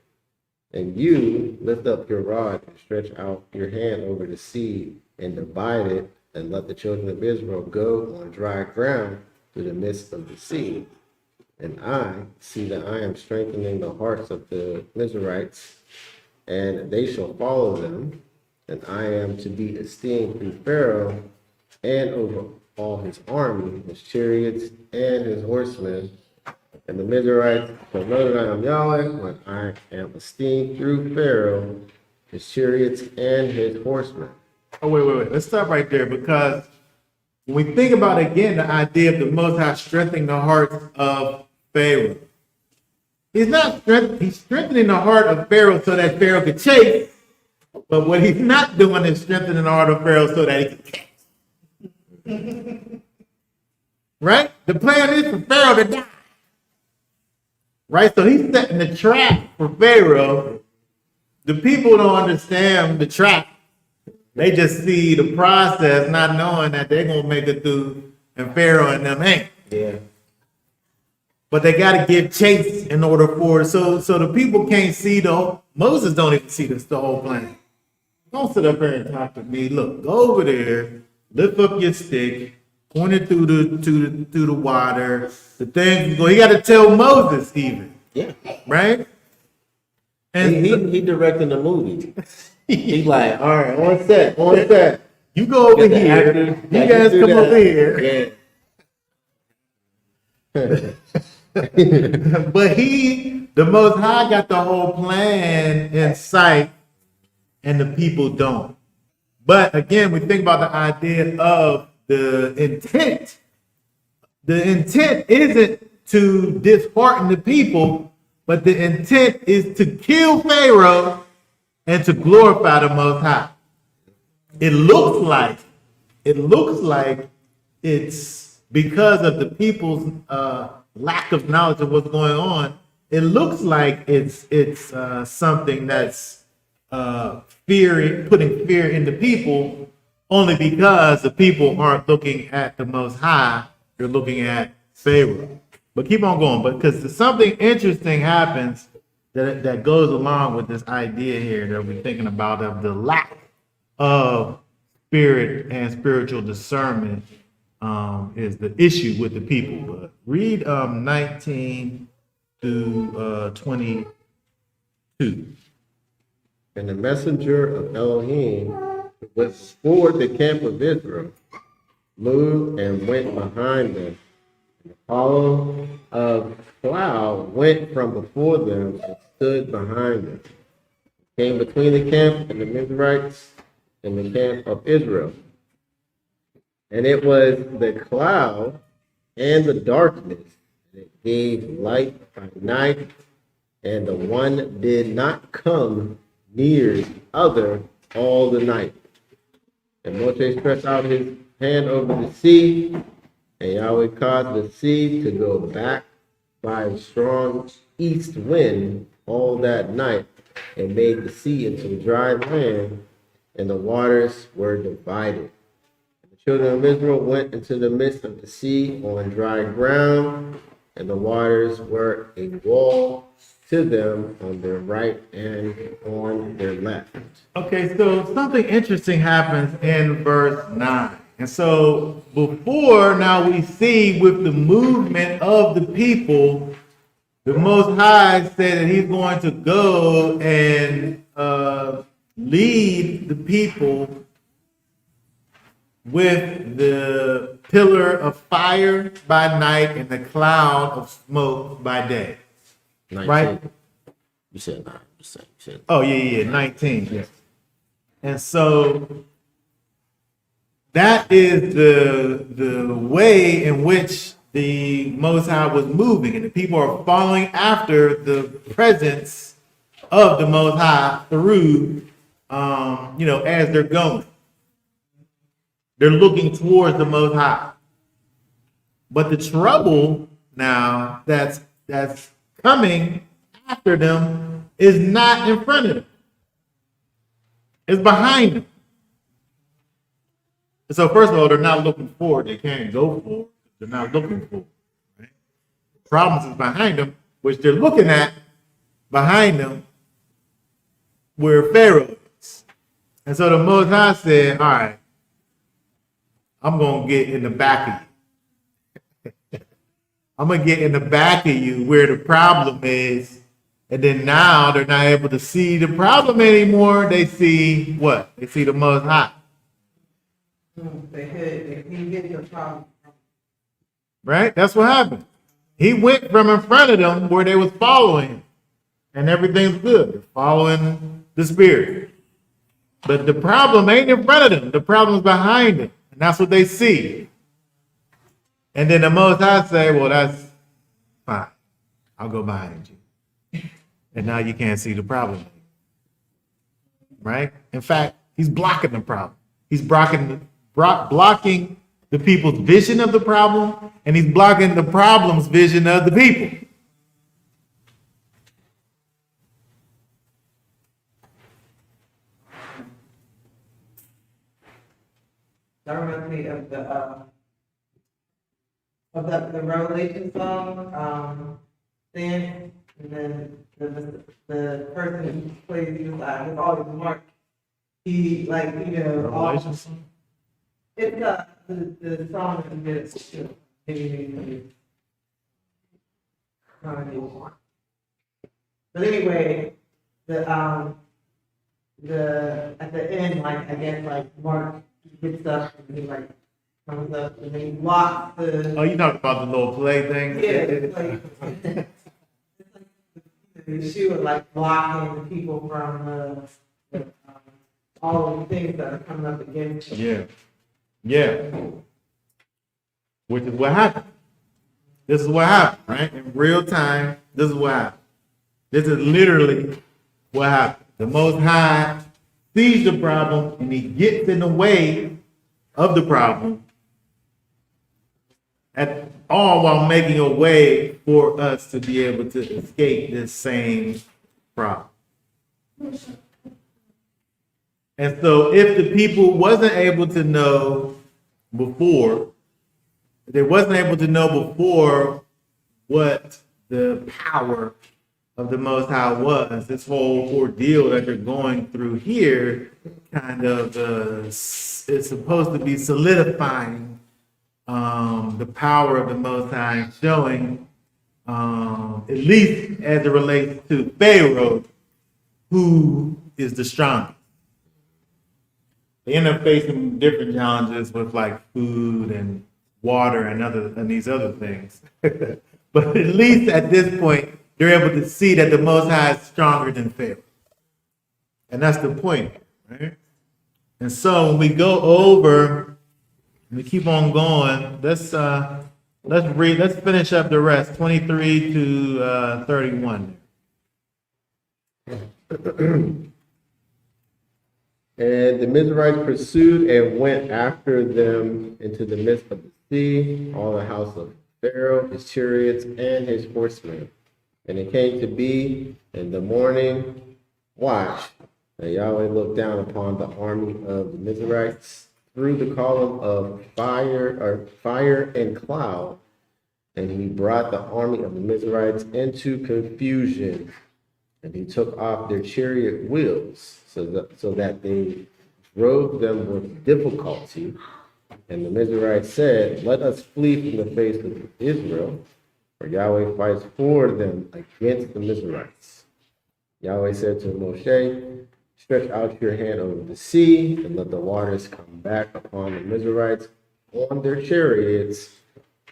[SPEAKER 2] And you lift up your rod and stretch out your hand over the sea and divide it, and let the children of Israel go on dry ground through the midst of the sea. And I see that I am strengthening the hearts of the Mizrahites, and they shall follow them. And I am to be esteemed through Pharaoh and over all his army, his chariots, and his horsemen. And the Mizrahites shall know that I am Yahweh when I am esteemed through Pharaoh, his chariots, and his horsemen.
[SPEAKER 1] Oh, wait. Let's stop right there, because when we think about, again, the idea of the Most High strengthening the hearts of Pharaoh, he's strengthening the heart of Pharaoh so that Pharaoh could chase, but what he's not doing is strengthening the heart of Pharaoh so that he can catch. Right? The plan is for Pharaoh to die. Right? So he's setting the trap for Pharaoh. The people don't understand the trap. They just see the process, not knowing that they're going to make it through, and Pharaoh and them ain't.
[SPEAKER 2] Yeah.
[SPEAKER 1] But they got to give chase in order for it. So the people can't see Moses don't even see the whole plan. Don't sit up here and talk to me. Look, go over there, lift up your stick, point it through the water. The thing, he got to tell Moses even.
[SPEAKER 2] Yeah.
[SPEAKER 1] Right? And
[SPEAKER 2] He directing the movie. He's like, all right, on set.
[SPEAKER 1] You go over
[SPEAKER 2] Get the
[SPEAKER 1] here.
[SPEAKER 2] actor,
[SPEAKER 1] You guys
[SPEAKER 2] do
[SPEAKER 1] come
[SPEAKER 2] that.
[SPEAKER 1] over here.
[SPEAKER 2] Yeah.
[SPEAKER 1] But the Most High got the whole plan in sight, and the people don't. But again, we think about the idea of the intent. The intent isn't to dishearten the people, but the intent is to kill Pharaoh and to glorify the Most High. It looks like it's because of the people's lack of knowledge of what's going on. It looks like it's something that's putting fear in the people, only because the people aren't looking at the Most High; they're looking at Pharaoh. But keep on going, because something interesting happens that goes along with this idea here that we're thinking about of the lack of spirit and spiritual discernment is the issue with the people. But read 19 through 22.
[SPEAKER 2] And the messenger of Elohim was before the camp of Israel, moved and went behind them. And the column of cloud went from before them and stood behind them. Came between the camp and the Mizrahites and the camp of Israel. And it was the cloud and the darkness that gave light by night, and the one did not come near the other all the night. And Moshe stretched out his hand over the sea, and Yahweh caused the sea to go back by a strong east wind all that night, and made the sea into dry land, and the waters were divided. And the children of Israel went into the midst of the sea on dry ground, and the waters were a wall to them on their right and on their left.
[SPEAKER 1] Okay, so something interesting happens in verse 9. And so before now we see with the movement of the people, the Most High said that he's going to go and lead the people with the pillar of fire by night and the cloud of smoke by day.
[SPEAKER 2] 19.
[SPEAKER 1] Right?
[SPEAKER 2] You said 9. You said
[SPEAKER 1] Oh, yeah, 19. Yes. And so that is the way in which the Most High was moving, and the people are following after the presence of the Most High through, as they're going. They're looking towards the Most High. But the trouble now that's coming after them is not in front of them. It's behind them. So first of all, they're not looking forward. They can't go forward. They're not looking forward. Right? Problems is behind them, which they're looking at behind them where Pharaoh is. And so the Most High said, all right, I'm going to get in the back of you. I'm going to get in the back of you where the problem is. And then now they're not able to see the problem anymore. They see what? They see the Most High.
[SPEAKER 3] They hit the problem.
[SPEAKER 1] Right? That's what happened. He went from in front of them where they was following him. And everything's good. They're following the Spirit. But the problem ain't in front of them. The problem's behind them. And that's what they see. And then the Most High say, well, that's fine. I'll go behind you. And now you can't see the problem. Right? In fact, he's blocking the problem. He's blocking the people's vision of the problem, and he's blocking the problem's vision of the people.
[SPEAKER 3] That reminds me of the Revelation song, Sin, and then the person who plays the side with all his mark. He
[SPEAKER 1] Revelation song?
[SPEAKER 3] It's the song that he did to maybe. But anyway, the at the end, like I guess like Mark gets up and he like comes up and then he locks the.
[SPEAKER 1] Oh, you talking about the little play thing?
[SPEAKER 3] Yeah, it's like Yeshua like blocking the people from all of the things that are coming up against them.
[SPEAKER 1] Yeah. Which is what happened. This is what happened, right? In real time, this is what happened. This is literally what happened. The Most High sees the problem and he gets in the way of the problem. at all while making a way for us to be able to escape this same problem. And so if the people wasn't able to know before, they wasn't able to know before what the power of the Most High was, this whole ordeal that they're going through here kind of is supposed to be solidifying the power of the Most High and showing, at least as it relates to Pharaoh, who is the strongest. They end up facing different challenges with like food and water and these other things. But at least at this point, they're able to see that the Most High is stronger than Pharaoh. And that's the point, right? And so when we go over, we keep on going, let's finish up the rest, 23 to 31.
[SPEAKER 2] And the Mizrahites pursued and went after them into the midst of the sea, all the house of Pharaoh, his chariots, and his horsemen. And it came to be in the morning watch that Yahweh looked down upon the army of the Mizrahites through the column of fire and cloud, and he brought the army of the Mizrahites into confusion, and he took off their chariot wheels so that they drove them with difficulty. And the Mizrahites said, "Let us flee from the face of Israel, for Yahweh fights for them against the Mizrahites." Yahweh said to Moshe, "Stretch out your hand over the sea, and let the waters come back upon the Mizrahites on their chariots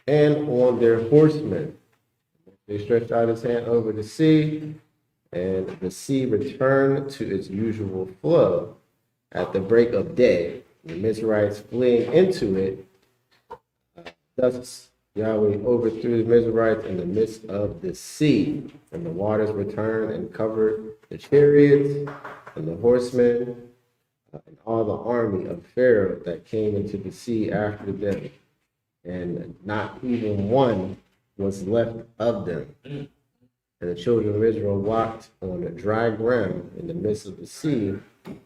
[SPEAKER 2] and on their horsemen." He stretched out his hand over the sea, and the sea returned to its usual flow at the break of day, the Mizrahites fleeing into it. Thus Yahweh overthrew the Mizrahites in the midst of the sea, and the waters returned and covered the chariots and the horsemen and all the army of Pharaoh that came into the sea after them, and not even one was left of them. And the children of Israel walked on the dry ground in the midst of the sea,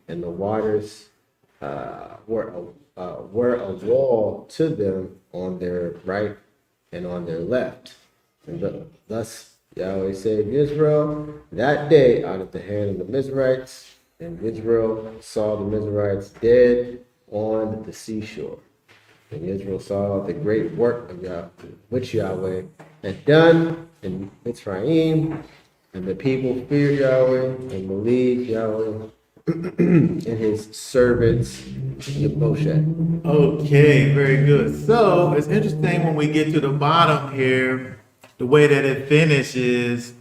[SPEAKER 2] and the waters were a wall to them on their right and on their left. And thus Yahweh saved Israel that day out of the hand of the Mizrahites, and Israel saw the Mizrahites dead on the seashore. And Israel saw the great work of Yahweh, which Yahweh had done in Mitzrayim, and the people feared Yahweh and believed Yahweh and his servants Moshe.
[SPEAKER 1] Okay, very good. So it's interesting when we get to the bottom here, the way that it finishes,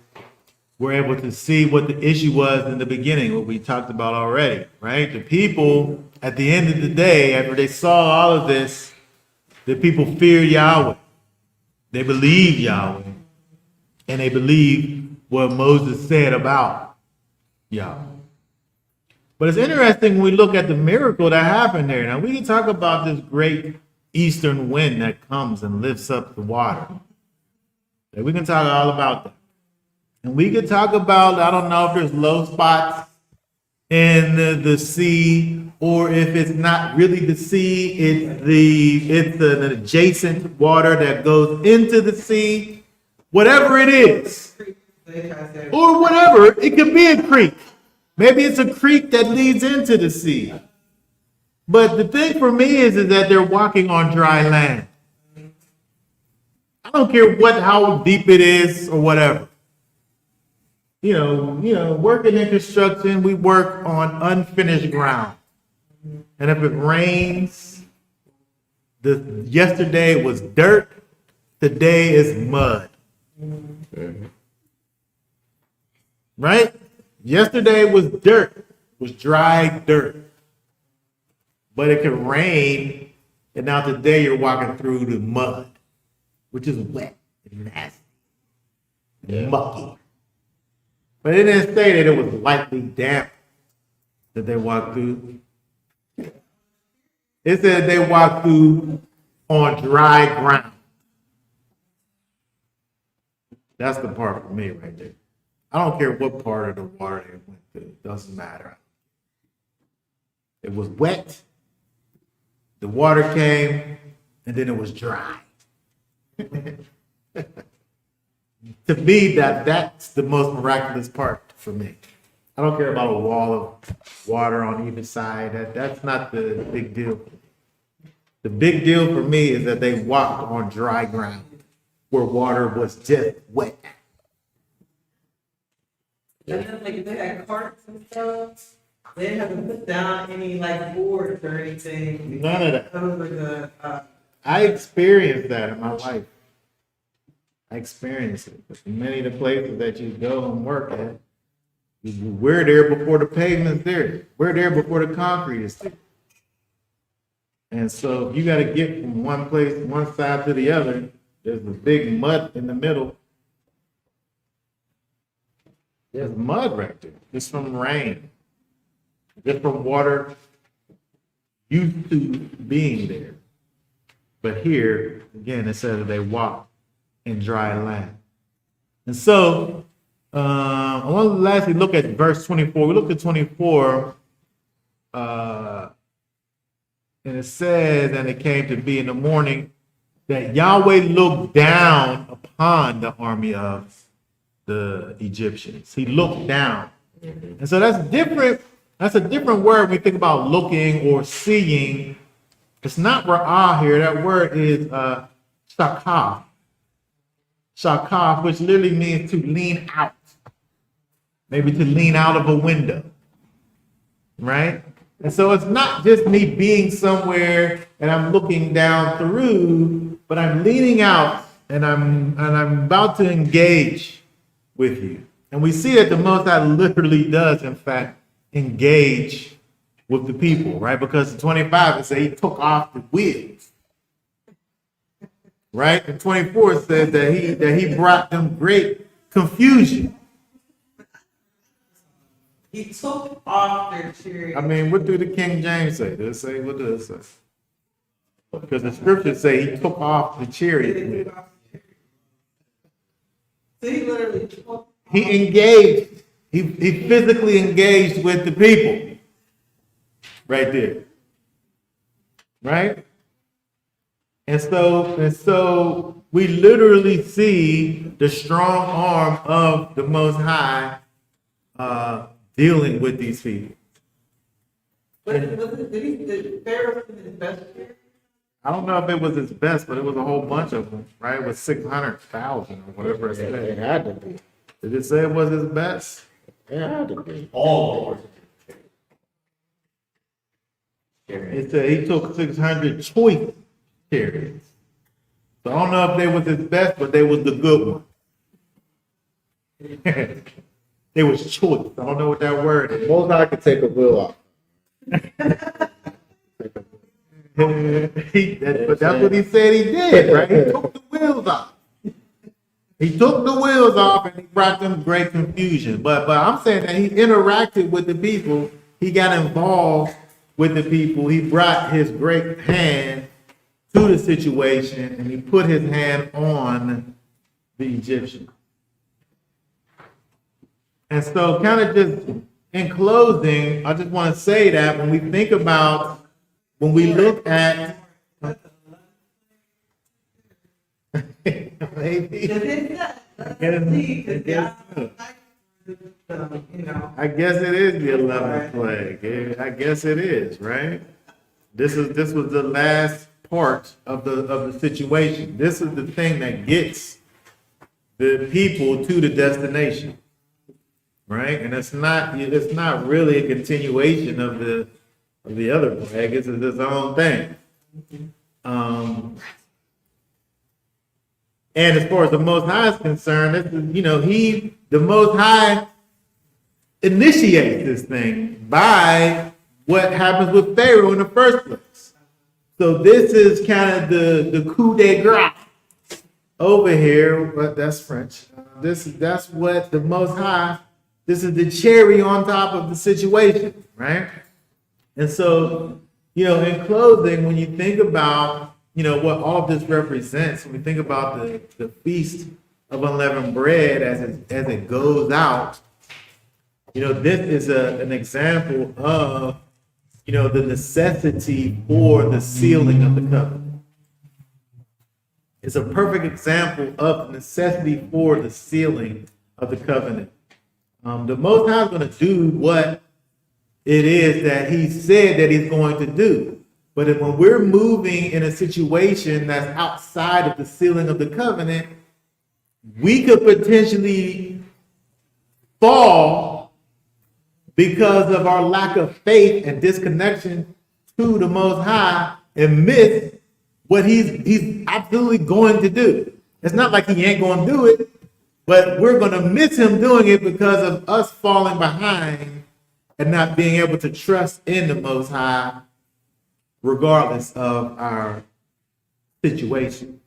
[SPEAKER 1] we're able to see what the issue was in the beginning, what we talked about already, right? The people, at the end of the day, after they saw all of this, the people feared Yahweh. They believed Yahweh. And they believed what Moses said about Yahweh. But it's interesting when we look at the miracle that happened there. Now, we can talk about this great eastern wind that comes and lifts up the water. We can talk all about that. And we could talk about, I don't know if there's low spots in the sea, or if it's not really the sea, it's an adjacent water that goes into the sea. Whatever it is, or whatever, it could be a creek. Maybe it's a creek that leads into the sea. But the thing for me is that they're walking on dry land. I don't care how deep it is or whatever. You know, working in construction, we work on unfinished ground. And if it rains, yesterday was dirt, today is mud. Right? Yesterday was dirt, was dry dirt. But it could rain, and now today you're walking through the mud, which is wet and nasty and mucky. But it didn't say that it was lightly damp that they walked through. It said they walked through on dry ground. That's the part for me right there. I don't care what part of the water they went through. It doesn't matter. It was wet. The water came, and then it was dry. To me, that's the most miraculous part for me. I don't care about a wall of water on either side. That's not the big deal. The big deal for me is that they walked on dry ground where water was just wet.
[SPEAKER 3] And then, like, if they had carts and stuff, they didn't have to put down any, like, boards or anything.
[SPEAKER 1] None of that.
[SPEAKER 3] That was like
[SPEAKER 1] I experienced that in my life. I experienced it. But many of the places that you go and work at, we're there before the pavement's there. We're there before the concrete is there. And so if you got to get from one place, one side to the other, there's a big mud in the middle. There's mud right there, just from rain, just from water used to being there. But here, again, it says that they walk in dry land. And so, I want to lastly look at verse 24. We look at 24, and it says, and it came to be in the morning that Yahweh looked down upon the army of the Egyptians. He looked down. And so that's different. That's a different word when we think about looking or seeing. It's not ra'ah here. That word is shakaf. Shakaf, which literally means to lean out. Maybe to lean out of a window. Right? And so it's not just me being somewhere and I'm looking down through, but I'm leaning out and I'm about to engage with you. And we see that the Most High literally does, in fact, engage with the people, right? Because in 25 it says he took off the wheels. Right? In 24 it says that he brought them great confusion.
[SPEAKER 3] he took off their chariot.
[SPEAKER 1] I mean, what do the King James say? Does it say, what does it say? Because the scriptures say he took off the chariot.
[SPEAKER 3] So he literally took.
[SPEAKER 1] He engaged. He physically engaged with the people. Right there. Right? And so we literally see the strong arm of the Most High dealing with these people.
[SPEAKER 3] Did Pharaoh send his best chariot?
[SPEAKER 1] I don't know if it was his best, but it was a whole bunch of them, right? It was 600,000 or whatever it
[SPEAKER 2] It
[SPEAKER 1] said.
[SPEAKER 2] had to be.
[SPEAKER 1] Did it say it was his best?
[SPEAKER 2] It had to be.
[SPEAKER 4] All
[SPEAKER 1] It said he took 600 choice chariots. So I don't know if they was his best, but they was the good one. They was choice. I don't know what that word is.
[SPEAKER 2] Most I could take a wheel off.
[SPEAKER 1] But that's what he said he did, right? He took the wheels off. He took the wheels off and he brought them great confusion. But I'm saying that he interacted with the people. He got involved with the people. He brought his great hand to the situation and he put his hand on the Egyptian. And so kind of just in closing, I just want to say that when we think about, when we look at, maybe, I guess it is the 11th plague. I guess it is, right? This was the last part of the situation. This is the thing that gets the people to the destination, right? And it's not really a continuation of the other plague. It's its own thing. And as far as the Most High is concerned, this is, the Most High initiates this thing by what happens with Pharaoh in the first place. So this is kind of the coup de grace over here, but that's French. That's what the Most High, this is the cherry on top of the situation, right? And so, in closing, when you think about, what all of this represents, when we think about the Feast of unleavened bread as it goes out, this is an example of, the necessity for the sealing of the covenant. It's a perfect example of the necessity for the sealing of the covenant. The Most High is going to do what it is that He said that He's going to do. But when we're moving in a situation that's outside of the sealing of the covenant, we could potentially fall because of our lack of faith and disconnection to the Most High and miss what he's absolutely going to do. It's not like He ain't going to do it, but we're going to miss Him doing it because of us falling behind and not being able to trust in the Most High regardless of our situation.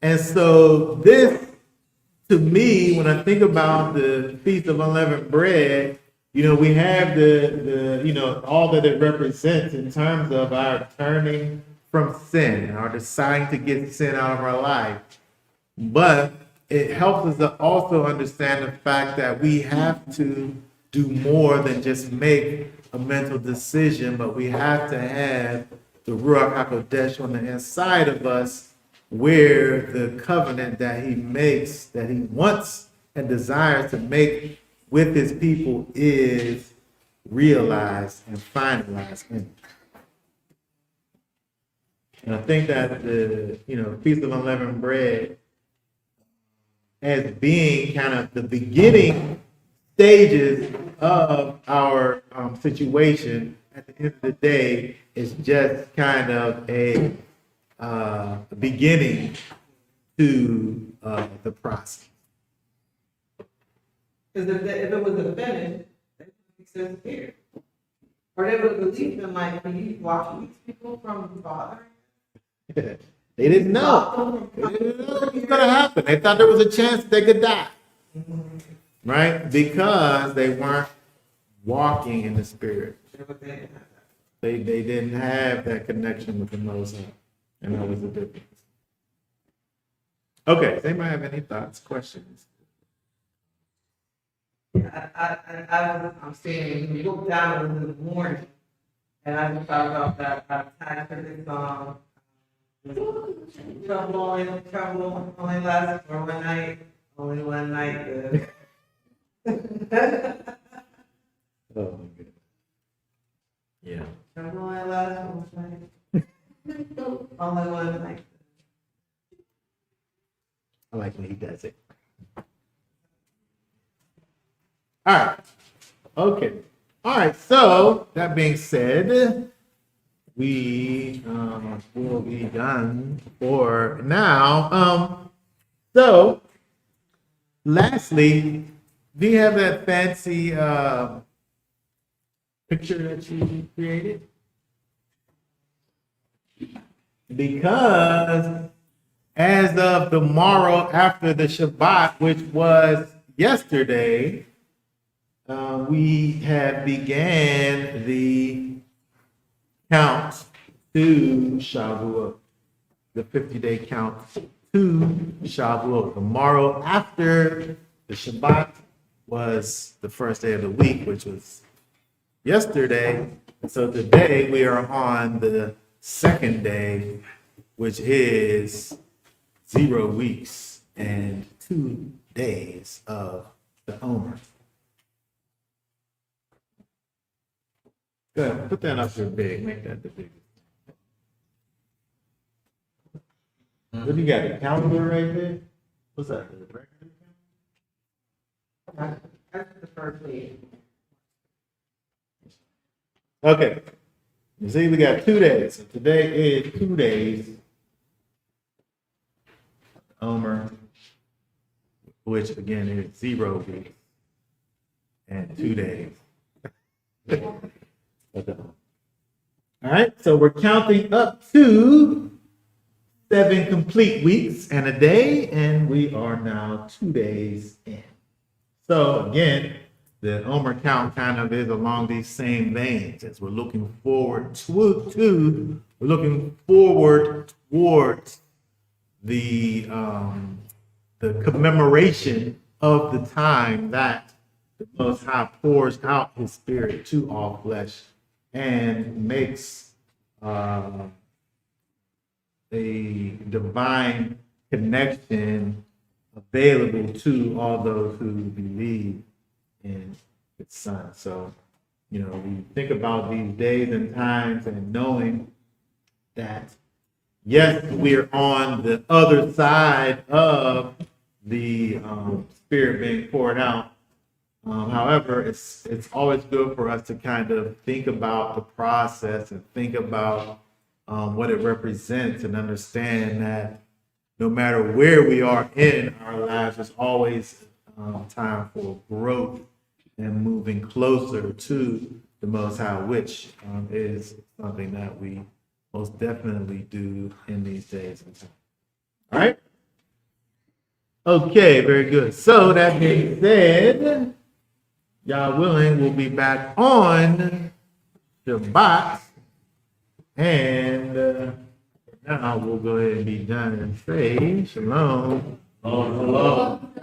[SPEAKER 1] And so this, to me, when I think about the Feast of Unleavened Bread, we have the all that it represents in terms of our turning from sin, our deciding to get sin out of our life. But it helps us to also understand the fact that we have to do more than just make a mental decision, but we have to have the Ruach HaKodesh on the inside of us, where the covenant that He makes, that He wants and desires to make with His people is realized and finalized. And I think that the Feast of Unleavened Bread, as being kind of the beginning stages of our situation, at the end of the day, is just kind of a beginning to the process.
[SPEAKER 3] Because if it was a finish, that makes sense here. Or they would believe in, like, when you watch these people from bothering.
[SPEAKER 1] They didn't know. They didn't know what was going to happen. They thought there was a chance they could die. Right? Because they weren't walking in the Spirit. They didn't have that connection with the Most High. And that was the difference. Okay. Does anybody have any thoughts, questions?
[SPEAKER 3] I'm saying, when you look down in the morning, and I just thought about that time for this song. Trouble only lasts for one night, only one night good.
[SPEAKER 1] Oh my goodness. Yeah.
[SPEAKER 3] Trouble only lasts for one night. Only one night.
[SPEAKER 1] I like when he does it. All right. Okay. All right. So that being said, we will be done for now. So lastly, do you have that fancy picture that you created? Because as of tomorrow after the Shabbat, which was yesterday, we have began the count to Shavuot, the 50-day count to Shavuot. Tomorrow after the Shabbat was the first day of the week, which was yesterday. So today we are on the second day, which is 0 weeks and 2 days of the Omer. Go ahead, put that up there big, make that the biggest. What do you got, the calendar right there? What's that, the regular calendar?
[SPEAKER 3] That's the first week.
[SPEAKER 1] Okay, you see we got 2 days. So today is 2 days. Omer, which again is 0 weeks and 2 days. All right, so we're counting up to 7 complete weeks and a day, and we are now 2 days in. So again, the Omer count kind of is along these same veins as we're looking forward towards the the commemoration of the time that the Most High pours out His Spirit to all flesh and makes a divine connection available to all those who believe in His Son. So, you know, we think about these days and times and knowing that, yes, we're on the other side of the Spirit being poured out. However, it's always good for us to kind of think about the process and think about what it represents and understand that no matter where we are in our lives, there's always time for growth and moving closer to the Most High, which is something that we most definitely do in these days and times. All right? Okay, very good. So that being said, y'all willing, we'll be back on Shabbat. And now we'll go ahead and be done and say shalom.
[SPEAKER 2] Shalom.